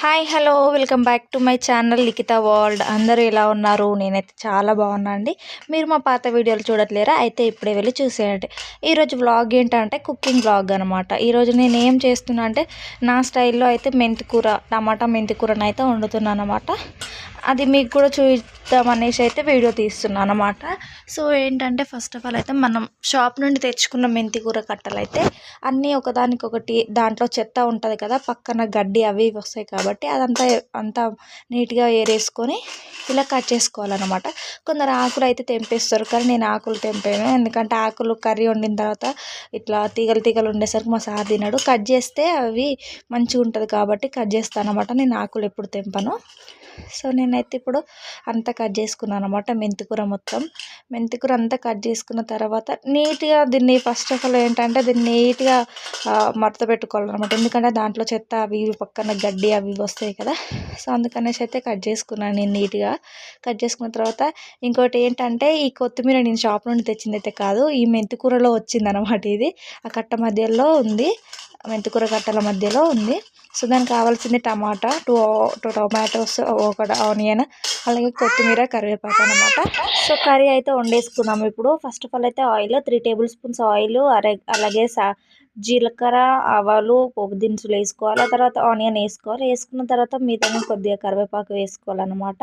Hi hello welcome back to my channel Likhita World. అందరూ ఎలా ఉన్నారు? నేనైతే చాలా బాగున్నా అండి. మీరు మా పాత వీడియోలు చూడట్లేరా? అయితే ఇప్పుడే వెళ్ళి చూసేయండి. ఈరోజు వ్లాగ్ ఏంటంటే కుకింగ్ వ్లాగ్ అనమాట. ఈరోజు నేను ఏం చేస్తున్నా అంటే నా స్టైల్లో అయితే మెంతికూర టమాటా మెంతికూరని అయితే వండుతున్నాను అనమాట. అది మీకు కూడా చూద్దామనేసి అయితే వీడియో తీస్తున్నాను అనమాట. సో ఏంటంటే ఫస్ట్ ఆఫ్ ఆల్ అయితే మనం షాప్ నుండి తెచ్చుకున్న మెంతికూర కట్టలు అయితే అన్నీ ఒకదానికొకటి దాంట్లో చెత్త ఉంటుంది కదా, పక్కన గడ్డి అవి ఇవి వస్తాయి కాబట్టి అదంతా నీట్గా ఏరేసుకొని ఇలా కట్ చేసుకోవాలన్నమాట. కొందరు ఆకులు అయితే తెంపేస్తారు, కానీ నేను ఆకులు తెంపాను. ఎందుకంటే ఆకులు కర్రీ వండిన తర్వాత ఇట్లా తీగలు తీగలు ఉండేసరికి మా సార్ తినడు. కట్ చేస్తే అవి మంచిగా ఉంటుంది కాబట్టి కట్ చేస్తాను అనమాట. నేను ఆకులు ఎప్పుడు తెంపను. సో నేనైతే ఇప్పుడు అంతా కట్ చేసుకున్నాను అనమాట. మెంతికూర అంతా కట్ చేసుకున్న తర్వాత నీట్గా దీన్ని ఫస్ట్ ఆఫ్ ఆల్ ఏంటంటే దీన్ని నీట్గా మడత పెట్టుకోవాలన్నమాట. ఎందుకంటే దాంట్లో చెత్త అవి పక్కన గడ్డి అవి వస్తాయి కదా. సో అందుకనేసి అయితే కట్ చేసుకున్నాను నేను నీట్గా. కట్ చేసుకున్న తర్వాత ఇంకోటి ఏంటంటే ఈ కొత్తిమీర నేను షాప్ నుండి తెచ్చింది అయితే కాదు, ఈ మెంతికూరలో వచ్చిందనమాట. ఇది ఆ కట్ట మధ్యలో ఉంది, మెంతికూర కట్టల మధ్యలో ఉంది. సో దానికి కావాల్సింది టమాటా, టూ టొమాటోస్, ఒక ఆనియన్, అలాగే కొత్తిమీర, కరివేపాకు అనమాట. సో కర్రీ అయితే వండేసుకున్నాము. ఇప్పుడు ఫస్ట్ ఆఫ్ ఆల్ అయితే ఆయిల్ 3 టేబుల్ స్పూన్స్ ఆయిల్, అలాగే జీలకర్ర, ఆవాలు, పోపు దినుసులు వేసుకోవాలి. ఆ తర్వాత ఆనియన్ వేసుకోవాలి. వేసుకున్న తర్వాత మీదనే కొద్దిగా కరివేపాకు వేసుకోవాలన్నమాట.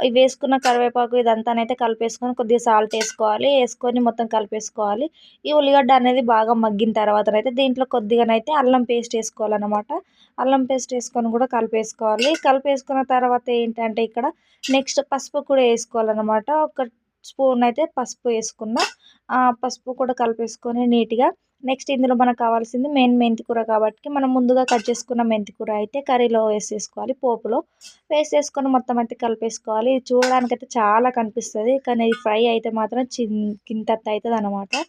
ఇవి వేసుకున్న కరివేపాకు ఇదంతానైతే కలిపేసుకొని కొద్దిగా సాల్ట్ వేసుకోవాలి. వేసుకొని మొత్తం కలిపేసుకోవాలి. ఈ ఉల్లిగడ్డ అనేది బాగా మగ్గిన తర్వాతనైతే దీంట్లో కొద్దిగానైతే అల్లం పేస్ట్ వేసుకోవాలన్నమాట. అల్లం పేస్ట్ వేసుకొని కూడా కలిపేసుకోవాలి. కలిపేసుకున్న తర్వాత ఏంటంటే ఇక్కడ నెక్స్ట్ పసుపు కూడా వేసుకోవాలన్నమాట. ఒక స్పూన్ అయితే పసుపు వేసుకున్న, పసుపు కూడా కలిపేసుకొని నీట్గా నెక్స్ట్ ఇందులో మనకు కావాల్సింది మెయిన్ మెంతికూర కాబట్టి మనం ముందుగా కట్ చేసుకున్న మెంతికూర అయితే కర్రీలో వేసేసుకోవాలి. పోపులో వేసేసుకొని మొత్తం అయితే కలిపేసుకోవాలి. ఇది చూడడానికైతే చాలా కనిపిస్తుంది, కానీ ఇది ఫ్రై అయితే మాత్రం కింత అవుతుంది అనమాట.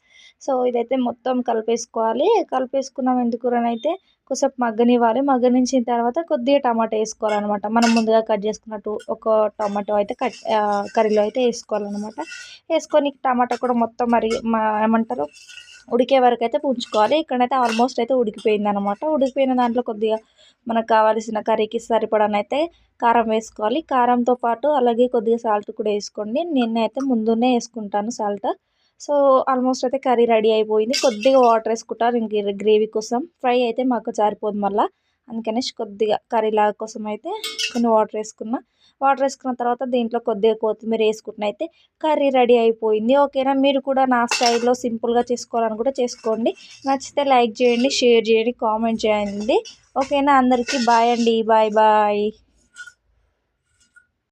సో ఇదైతే మొత్తం కలిపేసుకోవాలి. కలిపేసుకున్న మెంతికూరని అయితే కొద్దిసేపు మగ్గనివ్వాలి. మగ్గనించిన తర్వాత కొద్దిగా టమాటా వేసుకోవాలన్నమాట. మనం ముందుగా కట్ చేసుకున్నట్టు ఒక టమాటో అయితే కర్రీలో అయితే వేసుకోవాలన్నమాట. వేసుకొని టమాటా కూడా మొత్తం ఏమంటారు ఉడికే వరకు అయితే ఉంచుకోవాలి. ఇక్కడైతే ఆల్మోస్ట్ అయితే ఉడికిపోయింది అనమాట. ఉడికిపోయిన దాంట్లో కొద్దిగా మనకు కావాల్సిన కర్రీకి సరిపడానైతే కారం వేసుకోవాలి. కారంతో పాటు అలాగే కొద్దిగా సాల్ట్ కూడా వేసుకోండి. నేనైతే ముందునే వేసుకుంటాను సాల్ట్. సో ఆల్మోస్ట్ అయితే కర్రీ రెడీ అయిపోయింది. కొద్దిగా వాటర్ వేసుకుంటాను ఇంక గ్రేవీ కోసం. ఫ్రై అయితే మాకు సరిపోదు మళ్ళీ, అందుకనేసి కొద్దిగా కర్రీ లాగా కోసం అయితే కొన్ని వాటర్ వేసుకున్న తర్వాత దీంట్లో కొద్దిగా కొత్తిమీర వేసుకుంటున్న అయితే కర్రీ రెడీ అయిపోయింది. ఓకేనా? మీరు కూడా నా స్టైల్లో సింపుల్గా చేసుకోవాలనుకుంటే చేసుకోండి. నచ్చితే లైక్ చేయండి, షేర్ చేయండి, కామెంట్ చేయండి. ఓకేనా? అందరికీ బాయ్ అండి. Bye bye.